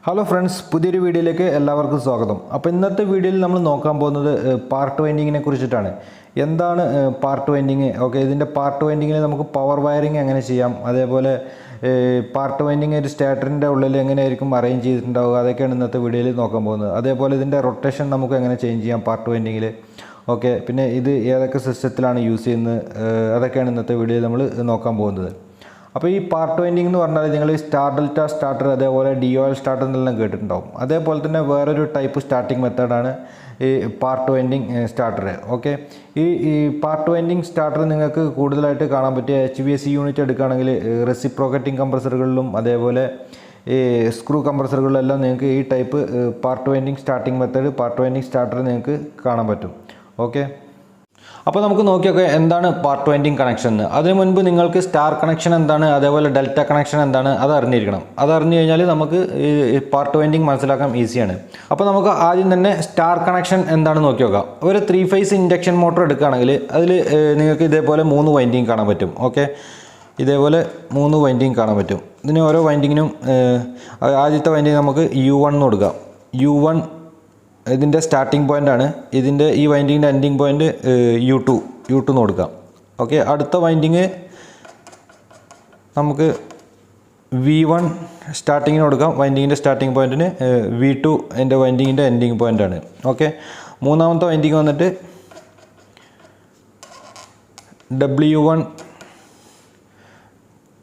Hello friends, പുതിയൊരു വീഡിയോയിലേക്ക് എല്ലാവർക്കും സ്വാഗതം. അപ്പോൾ ഇന്നത്തെ വീഡിയോയിൽ നമ്മൾ നോക്കാൻ പോകുന്നത് പാർട്ട് വൈൻഡിങ്ങിനെ കുറിച്ചിട്ടാണ്. എന്താണ് പാർട്ട് വൈൻഡിങ്? ഓക്കെ, ഇതിൻ്റെ പാർട്ട് വൈൻഡിങ്ങിൽ നമുക്ക് പവർ വയറിങ് എങ്ങനെ ചെയ്യാം, അതേപോലെ പാർട്ട് വൈൻഡിങ് ഒരു സ്റ്റാർട്ടറിൻ്റെ ഉള്ളിൽ എങ്ങനെയായിരിക്കും അറേഞ്ച് ചെയ്തിട്ടുണ്ടാവുക, അതൊക്കെയാണ് ഇന്നത്തെ വീഡിയോയിൽ നോക്കാൻ പോകുന്നത്. അതേപോലെ ഇതിൻ്റെ റൊട്ടേഷൻ നമുക്ക് എങ്ങനെ ചേഞ്ച് ചെയ്യാം പാർട്ട് വൈൻഡിങ്ങിൽ. ഓക്കെ, പിന്നെ ഇത് ഏതൊക്കെ സിസ്റ്റത്തിലാണ് യൂസ് ചെയ്യുന്നത്, അതൊക്കെയാണ് ഇന്നത്തെ വീഡിയോയിൽ നമ്മൾ നോക്കാൻ പോകുന്നത്. അപ്പോൾ ഈ പാർട്ട് വൈൻഡിങ് എന്ന് പറഞ്ഞാൽ നിങ്ങൾ സ്റ്റാർ ഡെൽറ്റ സ്റ്റാർട്ടർ, അതേപോലെ DOL സ്റ്റാർട്ടർ എന്നെല്ലാം കേട്ടിട്ടുണ്ടാവും. അതേപോലെ തന്നെ വേറൊരു ടൈപ്പ് സ്റ്റാർട്ടിങ് മെത്തേഡാണ് ഈ പാർട്ട് വൈൻഡിങ് സ്റ്റാർട്ടർ. ഓക്കെ, ഈ പാർട്ട് വൈൻഡിങ് സ്റ്റാർട്ടർ നിങ്ങൾക്ക് കൂടുതലായിട്ട് കാണാൻ പറ്റിയ HVAC യൂണിറ്റ് എടുക്കുകയാണെങ്കിൽ റെസിപ്രോക്കേറ്റിംഗ് കംപ്രസറുകളിലും അതേപോലെ ഈ സ്ക്രൂ കംപ്രസറുകളിലെല്ലാം നിങ്ങൾക്ക് ഈ type part winding starting method, part winding starter നിങ്ങൾക്ക് കാണാൻ പറ്റും. ഓക്കെ, അപ്പോൾ നമുക്ക് നോക്കിയൊക്കെ എന്താണ് പാർട്ട് വൈൻഡിങ് കണക്ഷൻ എന്ന്. അതിന് മുൻപ് നിങ്ങൾക്ക് സ്റ്റാർ കണക്ഷൻ എന്താണ്, അതേപോലെ ഡെൽറ്റ കണക്ഷൻ എന്താണ്, അത് അറിഞ്ഞിരിക്കണം. അതറിഞ്ഞു കഴിഞ്ഞാൽ നമുക്ക് ഈ പാർട്ട് വൈൻഡിങ് മനസ്സിലാക്കാൻ ഈസിയാണ്. അപ്പോൾ നമുക്ക് ആദ്യം തന്നെ സ്റ്റാർ കണക്ഷൻ എന്താണ് നോക്കി നോക്കാം. ഒരു 3 ഫേസ് ഇൻഡക്ഷൻ മോട്ടോർ എടുക്കുകയാണെങ്കിൽ അതിൽ നിങ്ങൾക്ക് ഇതേപോലെ 3 വൈൻഡിങ് കാണാൻ പറ്റും. ഓക്കെ, ഇതേപോലെ 3 വൈൻഡിങ് കാണാൻ പറ്റും. ഇതിന് ഓരോ വൈൻഡിങ്ങിനും ആദ്യത്തെ വൈൻഡിങ് നമുക്ക് U1 എന്ന് കൊടുക്കാം. U1 ഇതിൻ്റെ സ്റ്റാർട്ടിംഗ് പോയിൻ്റാണ്. ഇതിൻ്റെ ഈ വൈൻഡിങ്ങിൻ്റെ എൻഡിങ് പോയിൻ്റ് U2 എന്ന് കൊടുക്കാം. ഓക്കെ, അടുത്ത വൈൻഡിങ് നമുക്ക് V1 സ്റ്റാർട്ടിങ്ങിന് കൊടുക്കാം. വൈൻഡിങ്ങിൻ്റെ സ്റ്റാർട്ടിംഗ് പോയിൻറ്റിന് V2 എൻ്റെ വൈൻഡിങ്ങിൻ്റെ എൻഡിങ് പോയിൻ്റാണ്. ഓക്കെ, മൂന്നാമത്തെ വൈൻഡിങ് വന്നിട്ട് W1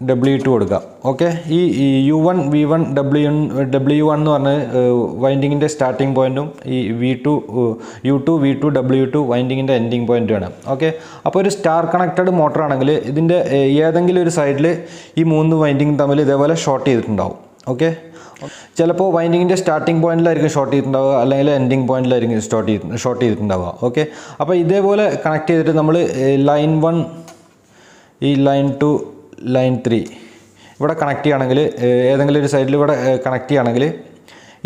W2 കൊടുക്കാം. ഓക്കെ, ഈ U1 V1 W1 എന്ന് പറഞ്ഞ വൈൻഡിങ്ങിൻ്റെ സ്റ്റാർട്ടിംഗ് പോയിൻറ്റും ഈ U2 V2 W2 വൈൻഡിങ്ങിൻ്റെ ending പോയിൻറ്റുമാണ്. Okay, അപ്പോൾ ഒരു സ്റ്റാർ കണക്റ്റഡ് മോട്ടർ ആണെങ്കിൽ ഇതിൻ്റെ ഏതെങ്കിലും ഒരു സൈഡിൽ ഈ 3 വൈൻഡിങ് തമ്മിൽ ഇതേപോലെ ഷോർട്ട് ചെയ്തിട്ടുണ്ടാവും. ഓക്കെ, ചിലപ്പോൾ വൈൻഡിങ്ങിൻ്റെ സ്റ്റാർട്ടിംഗ് പോയിൻറ്റിലായിരിക്കും ഷോർട്ട് ചെയ്തിട്ടുണ്ടാവുക, അല്ലെങ്കിൽ എൻഡിങ് പോയിൻറ്റിലായിരിക്കും ഷോർട്ട് ചെയ്തിട്ടുണ്ടാവുക. ഓക്കെ, അപ്പോൾ ഇതേപോലെ കണക്ട് ചെയ്തിട്ട് നമ്മൾ ലൈൻ 1, ഈ ലൈൻ 2, ലൈൻ 3 ഇവിടെ കണക്ട് ചെയ്യുകയാണെങ്കിൽ, ഏതെങ്കിലും ഒരു സൈഡിൽ ഇവിടെ കണക്ട് ചെയ്യുകയാണെങ്കിൽ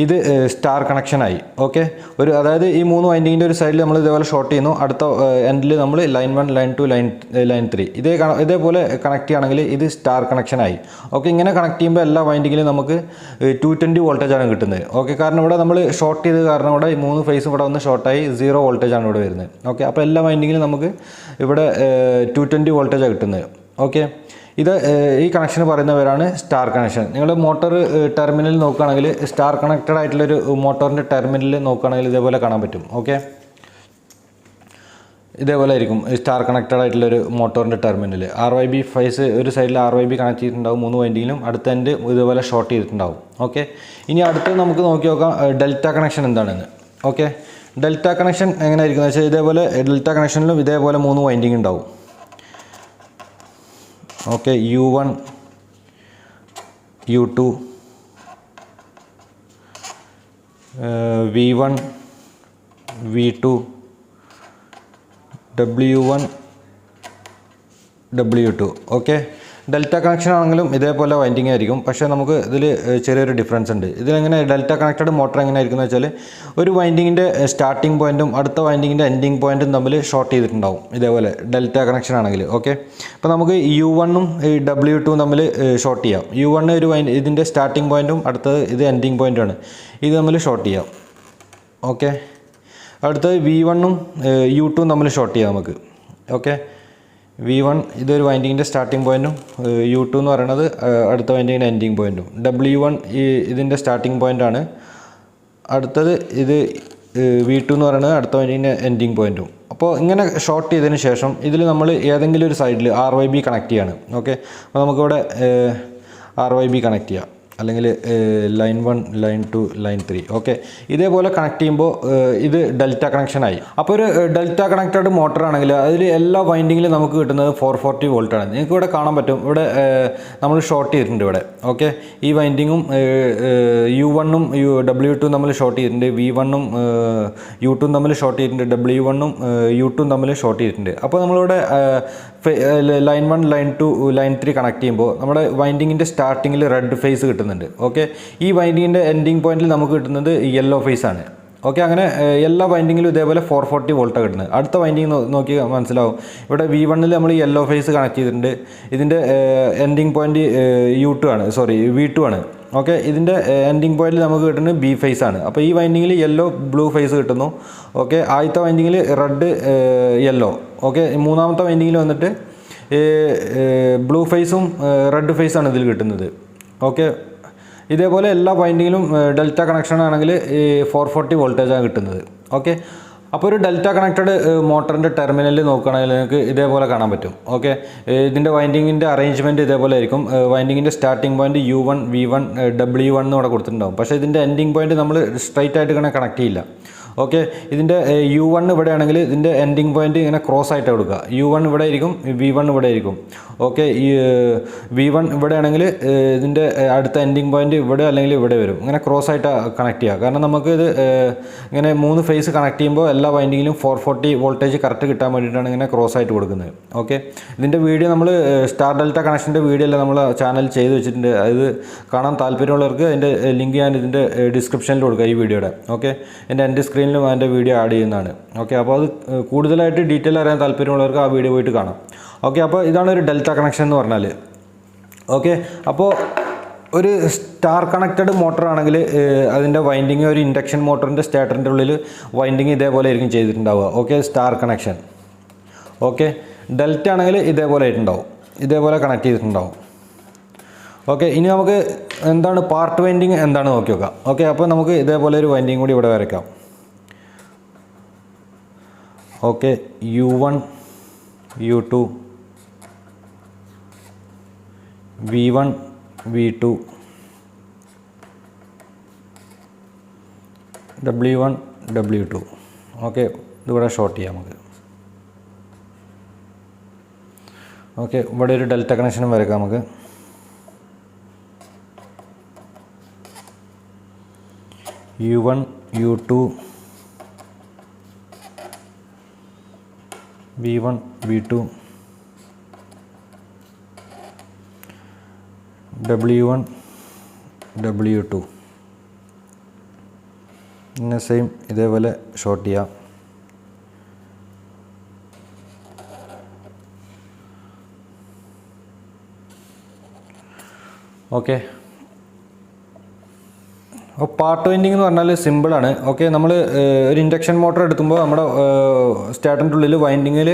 ഇത് സ്റ്റാർ കണക്ഷനായി. ഓക്കെ, അതായത് ഈ 3 വൈൻഡിങ്ങിൻ്റെ ഒരു സൈഡിൽ നമ്മൾ ഇതേപോലെ ഷോർട്ട് ചെയ്യുന്നു, അടുത്ത എൻഡിൽ നമ്മൾ ലൈൻ 1, ലൈൻ 2, ലൈൻ 3 ഇതേപോലെ കണക്ട് ചെയ്യുകയാണെങ്കിൽ ഇത് സ്റ്റാർ കണക്ഷനായി. ഓക്കെ, ഇങ്ങനെ കണക്ട് ചെയ്യുമ്പോൾ എല്ലാ വൈൻഡിങ്ങിലും നമുക്ക് 220 വോൾട്ടേജാണ് കിട്ടുന്നത്. ഓക്കെ, കാരണം ഇവിടെ നമ്മൾ ഷോർട്ട് ചെയ്ത് കാരണം ഇവിടെ ഈ 3 ഫേസും ഇവിടെ ഒന്ന് ഷോർട്ടായി 0 വോൾട്ടേജാണ് ഇവിടെ വരുന്നത്. ഓക്കെ, അപ്പോൾ എല്ലാ വൈൻഡിങ്ങിലും നമുക്ക് ഇവിടെ 220 വോൾട്ടേജാണ് കിട്ടുന്നത്. ഓക്കെ, ഈ കണക്ഷൻ പറയുന്നവരാണ് സ്റ്റാർ കണക്ഷൻ. നിങ്ങൾ മോട്ടോർ ടെർമിനൽ നോക്കുകയാണെങ്കിൽ സ്റ്റാർ കണക്റ്റഡ് ആയിട്ടുള്ളൊരു മോട്ടോറിൻ്റെ ടെർമിനൽ നോക്കുകയാണെങ്കിൽ ഇതേപോലെ കാണാൻ പറ്റും. ഓക്കെ, ഇതേപോലെ ആയിരിക്കും സ്റ്റാർ കണക്റ്റഡ് ആയിട്ടുള്ളൊരു മോട്ടോറിൻ്റെ ടെർമിനൽ. RYB ഫേസ് ഒരു സൈഡിൽ RYB കണക്ട് ചെയ്തിട്ടുണ്ടാവും 3 വൈൻഡിങ്ങിലും, അടുത്ത എൻഡ് ഇതേപോലെ ഷോർട്ട് ചെയ്തിട്ടുണ്ടാവും. ഓക്കെ, ഇനി അടുത്ത് നമുക്ക് നോക്കി നോക്കാം ഡെൽറ്റ കണക്ഷൻ എന്താണെന്ന്. ഓക്കെ, ഡെൽറ്റ കണക്ഷൻ എങ്ങനെ ആയിരിക്കും എന്ന് വെച്ചാൽ ഇതേപോലെ ഡെൽറ്റ കണക്ഷനിലും ഇതേപോലെ 3 വൈൻഡിങ് ഉണ്ടാവും. Okay, U1 U2 V1 V2 W1 W2. Okay, delta connection ആണെങ്കിലും ഇതേപോലെ വൈൻഡിങ് ആയിരിക്കും, പക്ഷേ നമുക്ക് ഇതിൽ ചെറിയൊരു ഡിഫറൻസ് ഉണ്ട്. ഇതിലെങ്ങനെ ഡെൽറ്റ കണക്റ്റഡ് മോട്ടർ എങ്ങനെ ആയിരിക്കും എന്ന് വെച്ചാൽ ഒരു വൈൻഡിങ്ങിൻ്റെ സ്റ്റാർട്ടിംഗ് പോയിൻറ്റും അടുത്ത വൈൻഡിങ്ങിൻ്റെ എൻഡിങ് പോയിൻറ്റും തമ്മിൽ ഷോർട്ട് ചെയ്തിട്ടുണ്ടാവും ഇതേപോലെ ഡെൽറ്റ കണക്ഷൻ ആണെങ്കിൽ. ഓക്കെ, അപ്പോൾ നമുക്ക് U1ഉം W2ഉം തമ്മിൽ ഷോർട്ട് ചെയ്യാം. U1 ഇതിൻ്റെ സ്റ്റാർട്ടിംഗ് പോയിൻറ്റും അടുത്തത് ഇത് എൻഡിങ് പോയിൻറ്റുമാണ്, ഇത് തമ്മിൽ ഷോർട്ട് ചെയ്യാം. ഓക്കെ, അടുത്തത് V1ഉം U2ഉം തമ്മിൽ ഷോർട്ട് ചെയ്യാം നമുക്ക്. ഓക്കെ, V1 ഇതൊരു വൈൻഡിങ്ങിൻ്റെ സ്റ്റാർട്ടിംഗ് പോയിൻറ്റും U2 എന്ന് പറയുന്നത് അടുത്ത വൈൻഡിങ്ങിൻ്റെ എൻഡിങ് പോയിൻറ്റും. W1 ഇതിൻ്റെ സ്റ്റാർട്ടിംഗ് പോയിൻ്റാണ്, അടുത്തത് ഇത് V2 എന്ന് പറയുന്നത് അടുത്ത വൈൻഡിങ്ങിൻ്റെ എൻഡിങ് പോയിൻറ്റും. അപ്പോൾ ഇങ്ങനെ ഷോർട്ട് ചെയ്തതിന് ശേഷം ഇതിൽ നമ്മൾ ഏതെങ്കിലും ഒരു സൈഡിൽ RYB കണക്ട് ചെയ്യാണ്. ഓക്കെ, അപ്പോൾ നമുക്കിവിടെ RYB കണക്ട് ചെയ്യാം, അല്ലെങ്കിൽ ലൈൻ 1, ലൈൻ 2, ലൈൻ 3. ഓക്കെ, ഇതേപോലെ കണക്ട് ചെയ്യുമ്പോൾ ഇത് ഡെൽറ്റ കണക്ഷനായി. അപ്പോൾ ഒരു ഡെൽറ്റ കണക്റ്റഡ് മോട്ടർ ആണെങ്കിൽ അതിൽ എല്ലാ വൈൻഡിങ്ങിലും നമുക്ക് കിട്ടുന്നത് 440 വോൾട്ടാണ്. നിങ്ങൾക്ക് ഇവിടെ കാണാൻ പറ്റും, ഇവിടെ നമ്മൾ ഷോർട്ട് ചെയ്തിട്ടുണ്ട് ഇവിടെ. ഓക്കെ, ഈ വൈൻഡിങ്ങും U1ഉം W2ഉം തമ്മിൽ ഷോർട്ട് ചെയ്തിട്ടുണ്ട്, V1ഉം U2ഉം തമ്മിൽ ഷോർട്ട് ചെയ്തിട്ടുണ്ട്, W1ഉം U2ഉം തമ്മിൽ ഷോർട്ട് ചെയ്തിട്ടുണ്ട്. അപ്പോൾ നമ്മളിവിടെ ലൈൻ 1, ലൈൻ 2, ലൈൻ 3 കണക്ട് ചെയ്യുമ്പോൾ നമ്മുടെ വൈൻഡിങ്ങിൻ്റെ സ്റ്റാർട്ടിങ്ങിൽ റെഡ് ഫേസ് കിട്ടുന്നുണ്ട്. ഓക്കെ, ഈ വൈൻഡിങ്ങിൻ്റെ എൻഡിങ് പോയിൻറ്റിൽ നമുക്ക് കിട്ടുന്നത് യെല്ലോ ഫേസ് ആണ്. ഓക്കെ, അങ്ങനെ എല്ലാ വൈൻഡിങ്ങിലും ഇതേപോലെ 440 വോൾട്ടാണ് കിട്ടുന്നത്. അടുത്ത വൈൻഡിങ് നോക്കി മനസ്സിലാവും, ഇവിടെ V1ൽ നമ്മൾ യെല്ലോ ഫേസ് കണക്ട് ചെയ്തിട്ടുണ്ട്, ഇതിൻ്റെ എൻഡിങ് പോയിൻറ്റ് V2 ആണ്. ഓക്കെ. ഇതിൻ്റെ എൻഡിങ് പോയിന്റിൽ നമുക്ക് കിട്ടുന്നത് ബി ഫേസ് ആണ്. അപ്പോൾ ഈ വൈൻഡിങ്ങിൽ യെല്ലോ ബ്ലൂ ഫേസ് കിട്ടുന്നു. ഓക്കെ. ആദ്യത്തെ വൈൻഡിങ്ങിൽ റെഡ് യെല്ലോ. ഓക്കെ. മൂന്നാമത്തെ വൈൻഡിങ്ങിൽ വന്നിട്ട് ബ്ലൂ ഫേസും റെഡ് ഫേസാണ് ഇതിൽ കിട്ടുന്നത്. ഓക്കെ. ഇതേപോലെ എല്ലാ വൈൻഡിങ്ങിലും ഡെൽറ്റ കണക്ഷൻ ആണെങ്കിൽ 440 വോൾട്ടേജാണ് കിട്ടുന്നത്. ഓക്കെ. അപ്പോൾ ഒരു ഡെൽറ്റ കണക്റ്റഡ് മോട്ടറിൻ്റെ ടെർമിനലിൽ നോക്കുകയാണെങ്കിൽ നിങ്ങൾക്ക് ഇതേപോലെ കാണാൻ പറ്റും. ഓക്കെ. ഇതിൻ്റെ വൈൻഡിങ്ങിൻ്റെ അറേഞ്ച്മെൻറ്റ് ഇതേപോലെ ആയിരിക്കും. വൈൻഡിങ്ങിൻ്റെ starting point U1 V1 W1 എന്ന് ഇവിടെ കൊടുത്തിട്ടുണ്ടാവും. പക്ഷേ ഇതിൻ്റെ എൻഡിങ് പോയിൻറ്റ് നമ്മൾ സ്ട്രൈറ്റ് ആയിട്ട് ഇങ്ങനെ കണക്ട് ചെയ്യില്ല. ഓക്കെ. ഇതിൻ്റെ U1 ഇവിടെ ആണെങ്കിൽ ഇതിൻ്റെ എൻഡിങ് പോയിൻറ്റ് ഇങ്ങനെ ക്രോസ് ആയിട്ട് കൊടുക്കുക. U1 ഇവിടെ ആയിരിക്കും, V1 ഇവിടെ ആയിരിക്കും. ഓക്കെ. ഈ V1 ഇവിടെ ആണെങ്കിൽ ഇതിൻ്റെ അടുത്ത എൻഡിങ് പോയിൻറ്റ് ഇവിടെ അല്ലെങ്കിൽ ഇവിടെ വരും. ഇങ്ങനെ ക്രോസ് ആയിട്ട് കണക്ട് ചെയ്യുക. കാരണം നമുക്ക് ഇത് ഇങ്ങനെ 3 ഫേസ് കണക്ട് ചെയ്യുമ്പോൾ എല്ലാ വൈൻഡിങ്ങിലും 440 വോൾട്ടേജ് കറക്റ്റ് കിട്ടാൻ വേണ്ടിയിട്ടാണ് ഇങ്ങനെ ക്രോസ് ആയിട്ട് കൊടുക്കുന്നത്. ഓക്കെ. ഇതിൻ്റെ വീഡിയോ നമ്മൾ സ്റ്റാർ ഡെൽറ്റ കണക്ഷൻ്റെ വീഡിയോ എല്ലാം നമ്മൾ ചാനൽ ചെയ്ത് വെച്ചിട്ടുണ്ട്. അത് കാണാൻ താല്പര്യമുള്ളവർക്ക് അതിൻ്റെ ലിങ്ക് ഞാൻ ഇതിൻ്റെ ഡിസ്ക്രിപ്ഷനിൽ കൊടുക്കുക ഈ വീഡിയോയുടെ. ഓക്കെ. എൻ്റെ സ്ക്രീനിലും അതിൻ്റെ വീഡിയോ ആഡ് ചെയ്യുന്നതാണ്. ഓക്കെ. അപ്പോൾ അത് കൂടുതലായിട്ട് ഡീറ്റെയിൽ അറിയാൻ താല്പര്യമുള്ളവർക്ക് ആ വീഡിയോ പോയിട്ട് കാണാം. ഓക്കെ. അപ്പോൾ ഇതാണ് ഒരു ഡെൽറ്റ കണക്ഷൻ എന്ന് പറഞ്ഞാൽ. ഓക്കെ. അപ്പോൾ ഒരു സ്റ്റാർ കണക്റ്റഡ് മോട്ടർ ആണെങ്കിൽ അതിൻ്റെ വൈൻഡിങ് ഒരു ഇൻഡക്ഷൻ മോട്ടറിൻ്റെ സ്റ്റാർട്ടറിൻ്റെ ഉള്ളിൽ വൈൻഡിങ് ഇതേപോലെ ആയിരിക്കും ചെയ്തിട്ടുണ്ടാവുക. Okay. Star connection. Okay. Delta ആണെങ്കിൽ ഇതേപോലെ ആയിട്ടുണ്ടാവും, ഇതേപോലെ കണക്ട് ചെയ്തിട്ടുണ്ടാവും. ഓക്കെ. ഇനി നമുക്ക് എന്താണ് പാർട്ട് വൈൻഡിങ് എന്താണ് നോക്കി നോക്കാം. ഓക്കെ. അപ്പോൾ നമുക്ക് ഇതേപോലെ ഒരു വൈൻഡിങ് കൂടി ഇവിടെ വരയ്ക്കാം. Okay. U1 U2 V1 V2 W1 W2. Okay. ഇതിവിടെ ഷോർട്ട് ചെയ്യാം നമുക്ക്. ഓക്കെ. ഇവിടെ ഒരു ഡെൽറ്റ കണക്ഷനും വരയ്ക്കാം നമുക്ക്. U1 U2 V1 V2 W1 W2 പിന്നെ സെയിം ഇതേപോലെ ഷോർട്ട് ചെയ്യാം. ഓക്കെ. അപ്പോൾ പാർട്ട് വൈൻഡിങ് എന്ന് പറഞ്ഞാൽ സിമ്പിളാണ്. ഓക്കെ. നമ്മൾ ഒരു ഇൻഡക്ഷൻ മോട്ടർ എടുക്കുമ്പോൾ നമ്മുടെ സ്റ്റാർട്ടറിൻ്റെ ഉള്ളിൽ വൈൻഡിങ്ങിൽ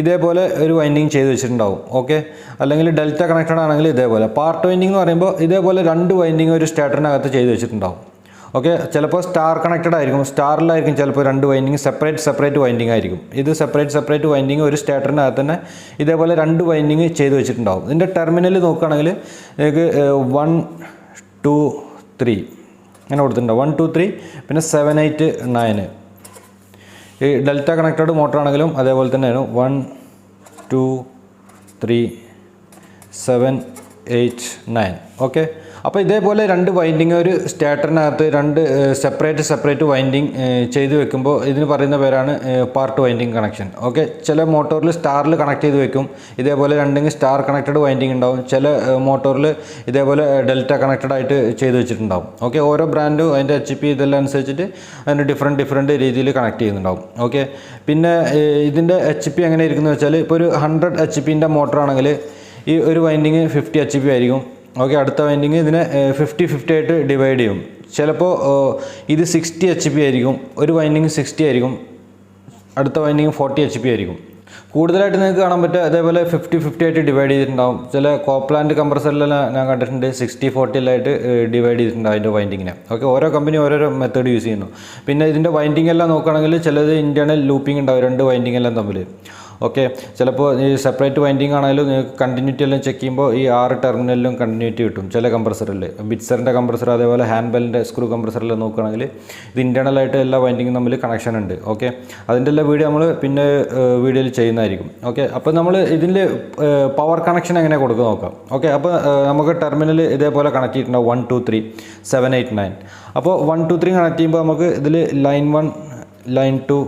ഇതേപോലെ ഒരു വൈൻഡിങ് ചെയ്ത് വെച്ചിട്ടുണ്ടാവും. ഓക്കെ. അല്ലെങ്കിൽ ഡെൽറ്റ കണക്റ്റഡ് ആണെങ്കിൽ ഇതേപോലെ. പാർട്ട് വൈൻഡിങ് എന്ന് പറയുമ്പോൾ ഇതേപോലെ 2 വൈൻഡിങ് ഒരു സ്റ്റാർട്ടറിനകത്ത് ചെയ്ത് വെച്ചിട്ടുണ്ടാവും. ഓക്കെ. ചിലപ്പോൾ സ്റ്റാർ കണക്റ്റഡ് ആയിരിക്കും, സ്റ്റാറിലായിരിക്കും ചിലപ്പോൾ 2 വൈൻഡിങ് സെപ്പറേറ്റ് വൈൻഡിങ് ആയിരിക്കും. ഇത് സെപ്പറേറ്റ് വൈൻഡിങ് ഒരു സ്റ്റാർട്ടറിനകത്ത് തന്നെ ഇതേപോലെ 2 വൈൻഡിങ് ചെയ്ത് വെച്ചിട്ടുണ്ടാവും. ഇതിൻ്റെ ടെർമിനൽ നോക്കുകയാണെങ്കിൽ നിങ്ങൾക്ക് 1 2 3 അങ്ങനെ കൊടുത്തിട്ടുണ്ടാവും. 1 2 3 പിന്നെ 7 8 9. ഈ ഡെൽറ്റ കണക്റ്റഡ് മോട്ടർ ആണെങ്കിലും അതേപോലെ തന്നെയാണ്. 1 2 3 7 8 9. ഓക്കെ. അപ്പോൾ ഇതേപോലെ 2 വൈൻഡിങ് ഒരു സ്റ്റാർട്ടറിനകത്ത് 2 സെപ്പറേറ്റ് വൈൻഡിങ് ചെയ്ത് വെക്കുമ്പോൾ ഇതിന് പറയുന്ന പേരാണ് പാർട്ട് വൈൻഡിങ് കണക്ഷൻ. ഓക്കെ. ചില മോട്ടോറിൽ സ്റ്റാറിൽ കണക്ട് ചെയ്ത് വെക്കും. ഇതേപോലെ 2 സ്റ്റാർ കണക്റ്റഡ് വൈൻഡിങ് ഉണ്ടാവും. ചില മോട്ടോറിൽ ഇതേപോലെ ഡെൽറ്റ കണക്റ്റഡ് ആയിട്ട് ചെയ്ത് വെച്ചിട്ടുണ്ടാവും. ഓക്കെ. ഓരോ ബ്രാൻഡും അതിൻ്റെ HP ഇതെല്ലാം അനുസരിച്ചിട്ട് അതിന് ഡിഫറെൻറ്റ് രീതിയിൽ കണക്ട് ചെയ്യുന്നുണ്ടാവും. ഓക്കെ. പിന്നെ ഇതിൻ്റെ HP എങ്ങനെ ഇരിക്കുന്നത് വെച്ചാൽ ഇപ്പോൾ ഒരു 100 HP മോട്ടർ ആണെങ്കിൽ ഈ ഒരു വൈൻഡിങ് 50 HP ആയിരിക്കും. ഓക്കെ. അടുത്ത വൈൻഡിങ് ഇതിനെ 50-50 ആയിട്ട് ഡിവൈഡ് ചെയ്യും. ചിലപ്പോൾ ഇത് 60 HP ആയിരിക്കും, ഒരു വൈൻഡിങ് 60 ആയിരിക്കും, അടുത്ത വൈൻഡിങ് 40 HP ആയിരിക്കും. കൂടുതലായിട്ട് നിങ്ങൾക്ക് കാണാൻ പറ്റുക അതേപോലെ 50-50 ആയിട്ട് ഡിവൈഡ് ചെയ്തിട്ടുണ്ടാവും. ചില കോപ്ലാൻഡ് കംപ്രസറിലെല്ലാം ഞാൻ കണ്ടിട്ടുണ്ട് 60-40 ഡിവൈഡ് ചെയ്തിട്ടുണ്ടാവും അതിൻ്റെ വൈൻഡിങ്ങിനെ. ഓക്കെ. ഓരോ കമ്പനി ഓരോരോ മെത്തേഡ് യൂസ് ചെയ്യുന്നു. പിന്നെ ഇതിൻ്റെ വൈൻഡിങ് എല്ലാം നോക്കുകയാണെങ്കിൽ ചിലത് ഇൻറ്റേർണൽ ലൂപ്പിംഗ് ഉണ്ടാവും 2 വൈൻഡിങ് എല്ലാം തമ്മിൽ. ഓക്കെ. ചിലപ്പോൾ ഈ സെപ്പറേറ്റ് വൈൻഡിങ് ആണെങ്കിലും നിങ്ങൾക്ക് കണ്ടിന്യൂറ്റി എല്ലാം ചെക്ക് ചെയ്യുമ്പോൾ ഈ 6 ടെർമിനലിലും കണ്ടിന്യൂറ്റി കിട്ടും ചില കംപ്രസറിൽ. ബിറ്റ്സറിൻ്റെ കംപ്രസർ അതേപോലെ ഹാൻഡ്ബെല്ലിൻ്റെ സ്ക്രൂ കംപ്രസറിൽ നോക്കുകയാണെങ്കിൽ ഇത് ഇൻറ്റേർണലായിട്ട് എല്ലാ വൈൻഡിങ്ങും തമ്മിൽ കണക്ഷൻ ഉണ്ട്. ഓക്കെ. അതിൻ്റെ എല്ലാ വീഡിയോ നമ്മൾ പിന്നെ വീഡിയോയിൽ ചെയ്യുന്നതായിരിക്കും. ഓക്കെ. അപ്പോൾ നമ്മൾ ഇതിൽ പവർ കണക്ഷൻ എങ്ങനെ കൊടുക്കുക നോക്കാം. ഓക്കെ. അപ്പോൾ നമുക്ക് ടെർമിനൽ ഇതേപോലെ കണക്ട് ചെയ്തിട്ടുണ്ടാവും 1 2 3 7 8 9. അപ്പോൾ 1 2 3 കണക്ട് ചെയ്യുമ്പോൾ നമുക്ക് ഇതിൽ ലൈൻ 1 ലൈൻ 2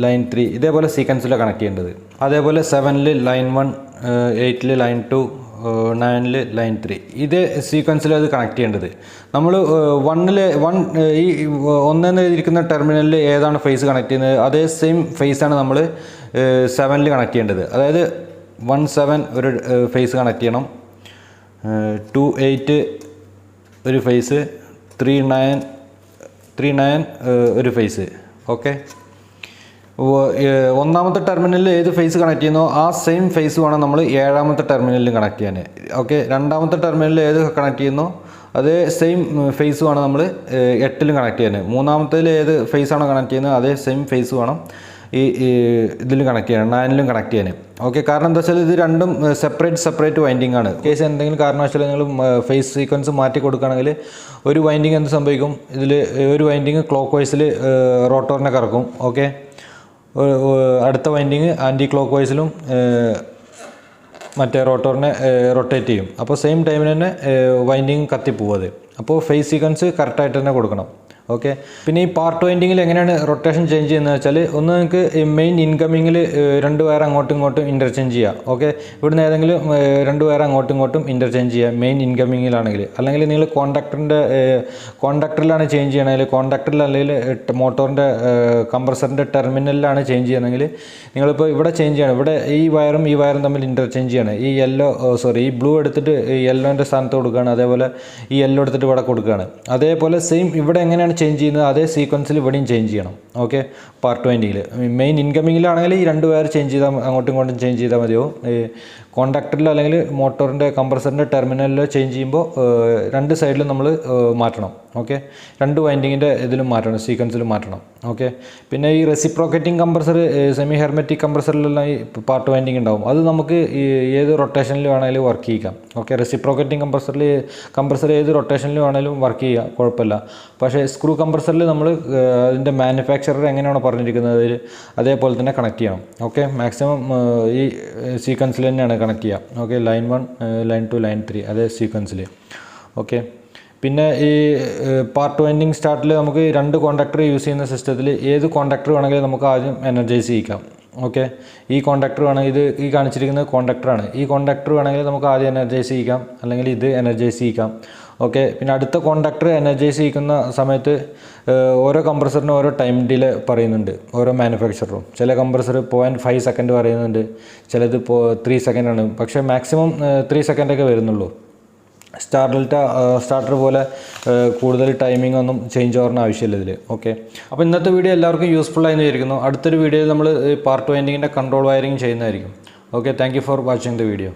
ലൈൻ 3 ഇതേപോലെ സീക്വൻസിലാണ് കണക്ട് ചെയ്യേണ്ടത്. അതേപോലെ 7 ലൈൻ 1 8 ലൈൻ 2 9 ലൈൻ 3 ഇതേ സീക്വൻസിൽ അത് കണക്ട് ചെയ്യേണ്ടത്. നമ്മൾ 1 ഈ 1 എന്ന് എഴുതിയിരിക്കുന്ന ടെർമിനലിൽ ഏതാണ് ഫേസ് കണക്ട് ചെയ്യുന്നത് അതേ സെയിം ഫേസാണ് നമ്മൾ 7 കണക്ട് ചെയ്യേണ്ടത്. അതായത് 1 7 ഒരു ഫേസ് കണക്ട് ചെയ്യണം, 2 8 ഒരു ഫേസ്, 3-9 ഒരു ഫേസ്. ഓക്കെ, ഒന്നാമത്തെ ടെർമിനലിൽ ഏത് ഫേസ് കണക്ട് ചെയ്യുന്നോ ആ സെയിം ഫേസ് വേണം നമ്മൾ 7ാമത്തെ ടെർമിനലിൽ കണക്ട് ചെയ്യാൻ. ഓക്കെ, 2ാമത്തെ ടെർമിനലിൽ ഏത് കണക്ട് ചെയ്യുന്നോ അതേ സെയിം ഫേസ് വേണം നമ്മൾ 8ലും കണക്ട് ചെയ്യാൻ. 3ാമത്തേൽ ഏത് ഫേസ് ആണോ കണക്ട് ചെയ്യുന്നത് അതേ സെയിം ഫേസ് വേണം ഈ ഇതിൽ കണക്ട് ചെയ്യാൻ, 9ലും കണക്ട് ചെയ്യാൻ. ഓക്കെ, കാരണം എന്താ വെച്ചാൽ ഇത് രണ്ടും സെപ്പറേറ്റ് വൈൻഡിങ് ആണ്. കേസ് എന്തെങ്കിലും കാരണവശാൽ നിങ്ങൾ ഫേസ് സീക്വൻസ് മാറ്റി കൊടുക്കുകയാണെങ്കിൽ ഒരു വൈൻഡിങ് എന്ത് സംഭവിക്കും, ഇതിൽ ഒരു വൈൻഡിങ് ക്ലോക്ക് വൈസിൽ റോട്ടോറിനെ കറക്കും. ഓക്കെ, അടുത്ത വൈൻഡിങ് ആൻറ്റി ക്ലോക്ക് വൈസിലും മറ്റേ റോട്ടോറിനെ റൊട്ടേറ്റ് ചെയ്യും. അപ്പോൾ സെയിം ടൈമിന് തന്നെ വൈൻഡിങ് കത്തിപ്പോവും അത്. അപ്പോൾ ഫേസ് സീക്വൻസ് കറക്റ്റായിട്ട് തന്നെ കൊടുക്കണം. ഓക്കെ, പിന്നെ ഈ പാർട്ട് വൈൻഡിങ്ങിൽ എങ്ങനെയാണ് റൊട്ടേഷൻ ചേഞ്ച് ചെയ്യുന്നത് വെച്ചാൽ, ഒന്ന് നിങ്ങൾക്ക് മെയിൻ ഇൻകമിങ്ങിൽ 2 വയർ അങ്ങോട്ടും ഇങ്ങോട്ടും ഇൻ്റർചേഞ്ച് ചെയ്യാം. ഓക്കെ, ഇവിടുന്ന് ഏതെങ്കിലും 2 വയർ അങ്ങോട്ടും ഇങ്ങോട്ടും ഇൻ്റർചേഞ്ച് ചെയ്യുക മെയിൻ ഇൻകമിങ്ങിലാണെങ്കിൽ. അല്ലെങ്കിൽ നിങ്ങൾ കോണ്ടാക്ടറിലാണ് ചേഞ്ച് ചെയ്യണമെങ്കിൽ, കോണ്ടാക്ടറിൽ അല്ലെങ്കിൽ മോട്ടോറിൻ്റെ കംപ്രസറിൻ്റെ ടെർമിനലിലാണ് ചേഞ്ച് ചെയ്യണമെങ്കിൽ നിങ്ങളിപ്പോൾ ഇവിടെ ചേഞ്ച് ചെയ്യണം. ഇവിടെ ഈ വയറും തമ്മിൽ ഇൻ്റർചേഞ്ച് ചെയ്യണം. ഈ ഈ ബ്ലൂ എടുത്തിട്ട് യെല്ലോൻ്റെ സ്ഥാനത്ത് കൊടുക്കുകയാണ്, അതേപോലെ ഈ യെല്ലോ എടുത്തിട്ട് ഇവിടെ കൊടുക്കുകയാണ്. അതേപോലെ സെയിം ഇവിടെ എങ്ങനെയാണ് ചേഞ്ച് ചെയ്യുന്നത് അതേ സീക്വൻസിൽ ഇവിടെയും ചേഞ്ച് ചെയ്യണം. ഓക്കെ, പാർട്ട് വൈൻഡിങ്ങിൽ മെയിൻ ഇൻകമിങ്ങിലാണെങ്കിൽ ഈ 2 വയർ ചേഞ്ച് ചെയ്താൽ അങ്ങോട്ടും ഇങ്ങോട്ടും ചേഞ്ച് ചെയ്താൽ മതിയോ. കോണ്ടാക്ടറിലോ അല്ലെങ്കിൽ മോട്ടോറിൻ്റെ കംപ്രസറിൻ്റെ ടെർമിനലിലോ ചേഞ്ച് ചെയ്യുമ്പോൾ 2 സൈഡിലും നമ്മൾ മാറ്റണം. ഓക്കെ, 2 വൈൻഡിങ്ങിൻ്റെ ഇതിലും മാറ്റണം, സീക്വൻസിലും മാറ്റണം. ഓക്കെ, പിന്നെ ഈ റെസിപ്രോക്കേറ്റിംഗ് കംപ്രസർ, സെമി ഹെർമെറ്റിക് കംപ്രസറിലെല്ലാം ഈ പാർട്ട് വൈൻഡിങ് ഉണ്ടാവും. അത് നമുക്ക് ഏത് റൊട്ടേഷനിൽ വേണമെങ്കിലും വർക്ക് ചെയ്യാം. ഓക്കെ, റെസിപ്രോക്കേറ്റിംഗ് കംപ്രസർ ഏത് റൊട്ടേഷനിൽ വേണമെങ്കിലും വർക്ക് ചെയ്യാം, കുഴപ്പമില്ല. പക്ഷേ സ്ക്രൂ കംപ്രസറിൽ നമ്മൾ അതിൻ്റെ മാനുഫാക്ചറർ എങ്ങനെയാണോ പറഞ്ഞിരിക്കുന്നത് അതേപോലെ തന്നെ കണക്ട് ചെയ്യണം. ഓക്കെ, മാക്സിമം ഈ സീക്വൻസിൽ തന്നെയാണ് കണക്ട് ചെയ്യുക. ഓക്കെ, ലൈൻ 1, ലൈൻ 2, ലൈൻ 3 അതേ സീക്വൻസിൽ. ഓക്കെ, പിന്നെ ഈ പാർട്ട് വൈൻഡിങ് സ്റ്റാർട്ടിൽ നമുക്ക് 2 കോണ്ടാക്ടർ യൂസ് ചെയ്യുന്ന സിസ്റ്റത്തിൽ ഏത് കോണ്ടാക്ടർ വേണമെങ്കിലും നമുക്ക് ആദ്യം എനർജൈസ് ചെയ്യിക്കാം. ഓക്കെ, ഈ കോണ്ടാക്ടർ വേണമെങ്കിൽ ഈ കാണിച്ചിരിക്കുന്നത് കോണ്ടാക്ടറാണ്. ഈ കോണ്ടാക്ടർ വേണമെങ്കിൽ നമുക്ക് ആദ്യം എനർജൈസ് ചെയ്യിക്കാം, അല്ലെങ്കിൽ ഇത് എനർജൈസ് ചെയ്യിക്കാം. ഓക്കെ, പിന്നെ അടുത്ത കോണ്ടാക്ടർ എനർജൈസ് ചെയ്യിക്കുന്ന സമയത്ത് ഓരോ കംപ്രസറിനും ഓരോ ടൈം ഡിലേ പറയുന്നുണ്ട്, ഓരോ മാനുഫാക്ചറും. ചില കംപ്രസർ 0.5 സെക്കൻഡ് പറയുന്നുണ്ട്, ചിലത് 3 സെക്കൻഡാണ്. പക്ഷേ മാക്സിമം 3 സെക്കൻഡൊക്കെ വരുന്നുള്ളൂ. സ്റ്റാർട്ടർ പോലെ കൂടുതൽ ടൈമിംഗ് ഒന്നും ചേഞ്ച് ഓവറിന് ആവശ്യമില്ല ഇതിൽ. ഓക്കെ, അപ്പോൾ ഇന്നത്തെ വീഡിയോ എല്ലാവർക്കും യൂസ്ഫുൾ ആയി വിചാരിക്കുന്നു. അടുത്തൊരു വീഡിയോയിൽ നമ്മൾ പാർട്ട് വൈൻഡിങ്ങിൻ്റെ കൺട്രോൾ വയറിങ് ചെയ്യുന്നതായിരിക്കും. Okay, thank you for watching the video.